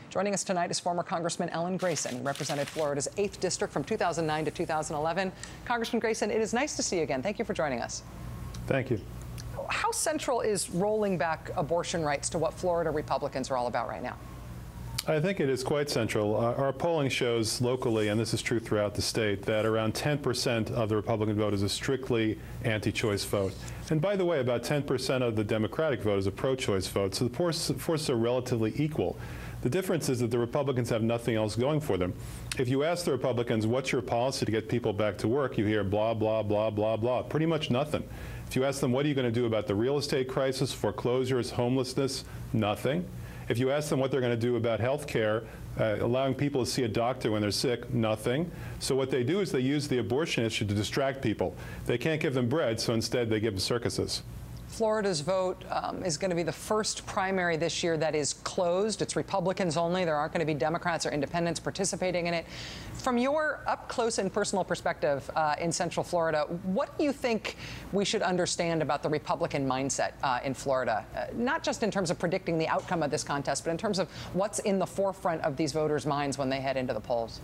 Joining us tonight is former Congressman Alan Grayson. He represented Florida's 8th District from 2009 to 2011. Congressman Grayson, it is nice to see you again. Thank you for joining us. Thank you. How central is rolling back abortion rights to what Florida Republicans are all about right now? I think it is quite central. Our polling shows locally, and this is true throughout the state, that around 10% of the Republican vote is a strictly anti-choice vote. And by the way, about 10% of the Democratic vote is a pro-choice vote, so the forces are relatively equal. The difference is that the Republicans have nothing else going for them. If you ask the Republicans, what's your policy to get people back to work, you hear blah, blah, blah, blah, blah, pretty much nothing. If you ask them, what are you going to do about the real estate crisis, foreclosures, homelessness, nothing. If you ask them what they're going to do about health care, allowing people to see a doctor when they're sick, nothing. So what they do is they use the abortion issue to distract people. They can't give them bread, so instead they give them circuses. Florida's vote is going to be the first primary this year that is closed. It's Republicans only. There aren't going to be Democrats or independents participating in it. From your up-close and personal perspective in Central Florida, what do you think we should understand about the Republican mindset in Florida? Not just in terms of predicting the outcome of this contest, but in terms of what's in the forefront of these voters' minds when they head into the polls.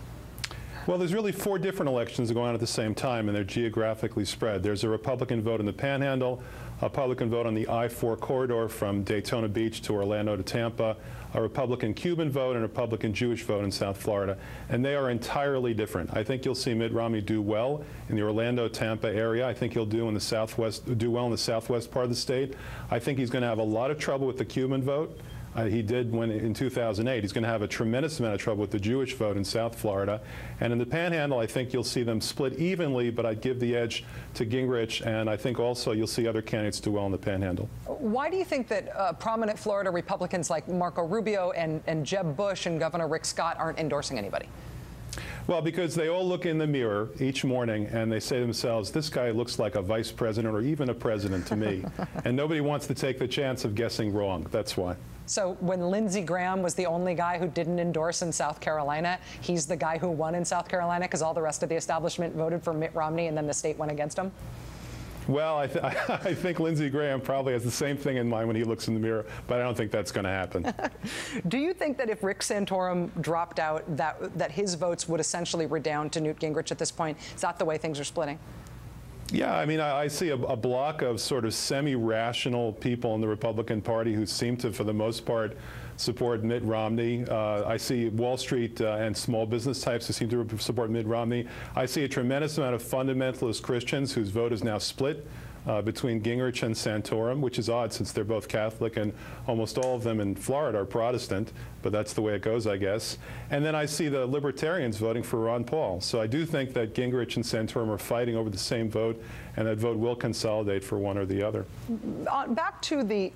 Well, there's really 4 different elections going on at the same time, and they're geographically spread. There's a Republican vote in the Panhandle, a Republican vote on the I-4 corridor from Daytona Beach to Orlando to Tampa, a Republican Cuban vote, and a Republican Jewish vote in South Florida. And they are entirely different. I think you'll see Mitt Romney do well in the Orlando-Tampa area. I think he'll do well in the southwest part of the state. I think he's going to have a lot of trouble with the Cuban vote. He did when in 2008. He's going to have a tremendous amount of trouble with the Jewish vote in South Florida. And in the Panhandle, I think you'll see them split evenly, but I'd give the edge to Gingrich, and I think also you'll see other candidates do well in the Panhandle. Why do you think that prominent Florida Republicans like Marco Rubio and Jeb Bush and Governor Rick Scott aren't endorsing anybody? Well, because they all look in the mirror each morning and they say to themselves, this guy looks like a vice president or even a president to me. And nobody wants to take the chance of guessing wrong. That's why. So when Lindsey Graham was the only guy who didn't endorse in South Carolina, he's the guy who won in South Carolina because all the rest of the establishment voted for Mitt Romney and then the state went against him? Well, I think Lindsey Graham probably has the same thing in mind when he looks in the mirror, but I don't think that's going to happen. Do you think that if Rick Santorum dropped out, that his votes would essentially redound to Newt Gingrich at this point? Is that the way things are splitting? Yeah, I mean, I see a block of sort of semi-rational people in the Republican Party who seem to, for the most part, support Mitt Romney. I see Wall Street and small business types who seem to support Mitt Romney. I see a tremendous amount of fundamentalist Christians whose vote is now split between Gingrich and Santorum, which is odd since they're both Catholic and almost all of them in Florida are Protestant, but that's the way it goes, I guess. And then I see the libertarians voting for Ron Paul. So I do think that Gingrich and Santorum are fighting over the same vote, and that vote will consolidate for one or the other. Back to the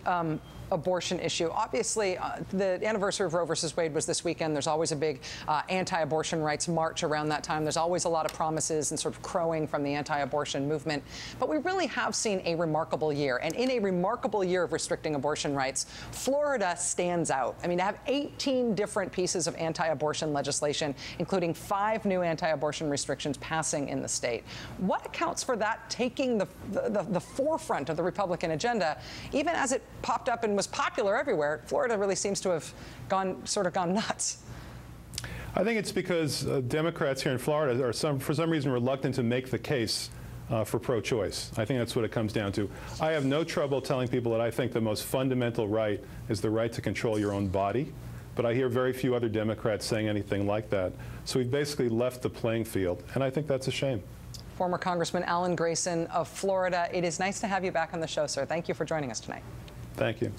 abortion issue. Obviously, the anniversary of Roe versus Wade was this weekend. There's always a big anti-abortion rights march around that time. There's always a lot of promises and sort of crowing from the anti-abortion movement. But we really have seen a remarkable year. And in a remarkable year of restricting abortion rights, Florida stands out. I mean, to have 18 different pieces of anti-abortion legislation, including 5 new anti-abortion restrictions passing in the state. What accounts for that taking the forefront of the Republican agenda, even as it popped up and was popular everywhere? Florida really seems to have gone nuts. I think it's because Democrats here in Florida are for some reason reluctant to make the case for pro-choice. I think that's what it comes down to. I have no trouble telling people that I think the most fundamental right is the right to control your own body, but I hear very few other Democrats saying anything like that. So we've basically left the playing field, and I think that's a shame. Former Congressman Alan Grayson of Florida, it is nice to have you back on the show, sir. Thank you for joining us tonight. Thank you.